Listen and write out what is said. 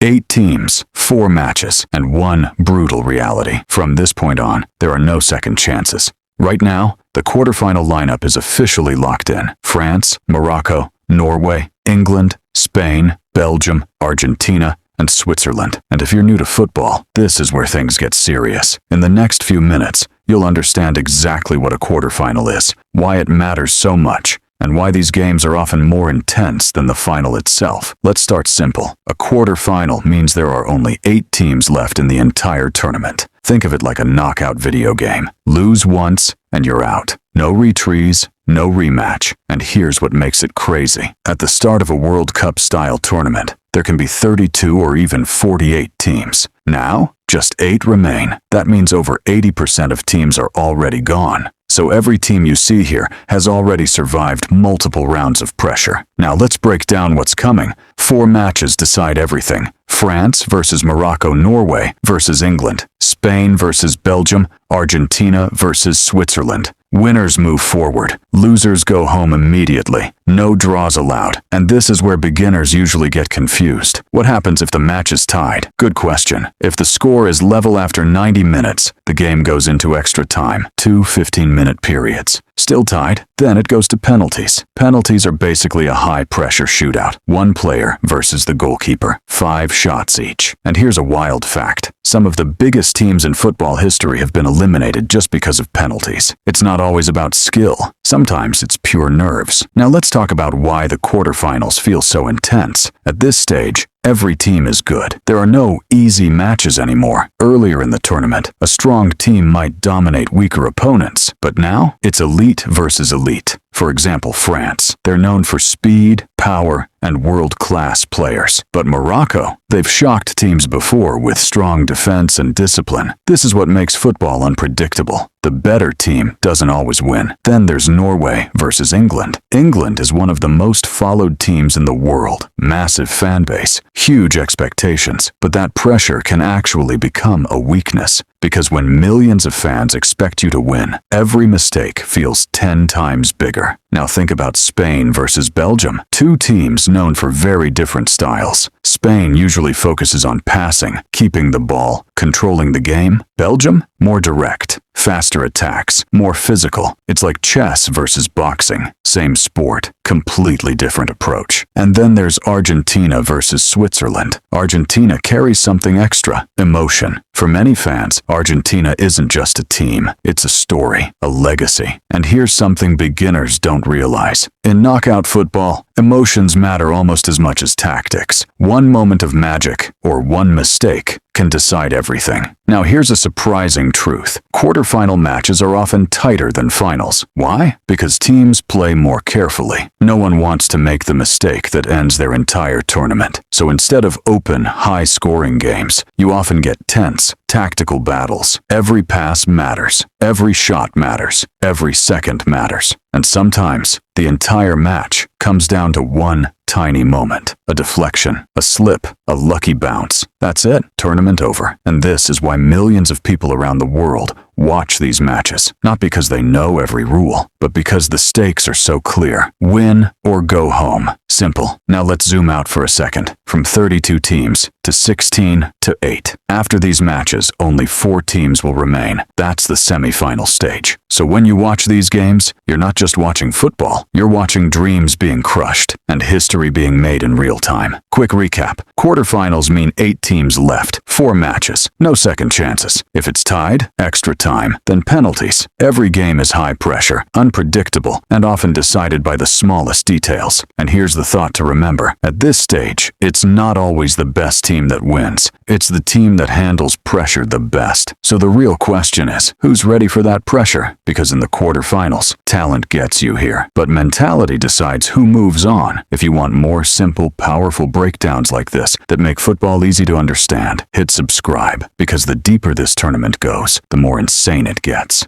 8 teams, 4 matches, and one brutal reality. From this point on, there are no second chances. Right now, the quarterfinal lineup is officially locked in. France, Morocco, Norway, England, Spain, Belgium, Argentina, and Switzerland. And if you're new to football, this is where things get serious. In the next few minutes, you'll understand exactly what a quarterfinal is, why it matters so much, and why these games are often more intense than the final itself. Let's start simple. A quarterfinal means there are only 8 teams left in the entire tournament. Think of it like a knockout video game. Lose once, and you're out. No retrees, no rematch. And here's what makes it crazy. At the start of a World Cup-style tournament, there can be 32 or even 48 teams. Now, just 8 remain. That means over 80% of teams are already gone. So every team you see here has already survived multiple rounds of pressure. Now let's break down what's coming. 4 matches decide everything. France versus Morocco, Norway versus England, Spain versus Belgium, Argentina versus Switzerland. Winners move forward. Losers go home immediately. No draws allowed. And this is where beginners usually get confused. What happens if the match is tied? Good question. If the score is level after 90 minutes, the game goes into extra time, 2 15-minute periods. Still tied? Then it goes to penalties. Penalties are basically a high-pressure shootout. 1 player versus the goalkeeper. 5 shots each. And here's a wild fact. Some of the biggest teams in football history have been eliminated just because of penalties. It's not always about skill. Sometimes it's pure nerves. Now let's talk about why the quarterfinals feel so intense. At this stage, every team is good. There are no easy matches anymore. Earlier in the tournament, a strong team might dominate weaker opponents. But now, it's elite versus elite. For example, France. They're known for speed, power, and world-class players. But Morocco, they've shocked teams before with strong defense and discipline. This is what makes football unpredictable. The better team doesn't always win. Then there's Norway versus England. England is one of the most followed teams in the world. Massive fan base, huge expectations. But that pressure can actually become a weakness. Because when millions of fans expect you to win, every mistake feels 10 times bigger. Now think about Spain versus Belgium. 2 teams known for very different styles. Spain usually focuses on passing, keeping the ball, controlling the game. Belgium, more direct, faster attacks, more physical. It's like chess versus boxing. Same sport, completely different approach. And then there's Argentina versus Switzerland. Argentina carries something extra, emotion. For many fans, Argentina isn't just a team, it's a story, a legacy. And here's something beginners don't realize. In knockout football, emotions matter almost as much as tactics. One moment of magic, or one mistake, can decide everything. Now here's a surprising truth. Quarterfinal matches are often tighter than finals. Why? Because teams play more carefully. No one wants to make the mistake that ends their entire tournament. So instead of open, high-scoring games, you often get tense, tactical battles. Every pass matters. Every shot matters. Every second matters. And sometimes, the entire match comes down to one tiny moment. A deflection, a slip, a lucky bounce. That's it. Tournament over. And this is why millions of people around the world watch these matches. Not because they know every rule, but because the stakes are so clear. Win or go home. Simple. Now let's zoom out for a second. From 32 teams to 16 to 8. After these matches, only 4 teams will remain. That's the semi-final stage. So when you watch these games, you're not just watching football. You're watching dreams being crushed and history being made in real time. Quick recap. Quarterfinals mean 8 teams left. 4 matches. No second chances. If it's tied, extra time, then penalties. Every game is high pressure, unpredictable, and often decided by the smallest details. And here's the thought to remember. At this stage, it's not always the best team that wins. It's the team that handles pressure the best. So the real question is, who's ready for that pressure? Because in the quarterfinals, talent gets you here. But mentality decides who moves on. If you want more simple, powerful breakdowns like this that make football easy to understand, hit subscribe. Because the deeper this tournament goes, the more insane it gets.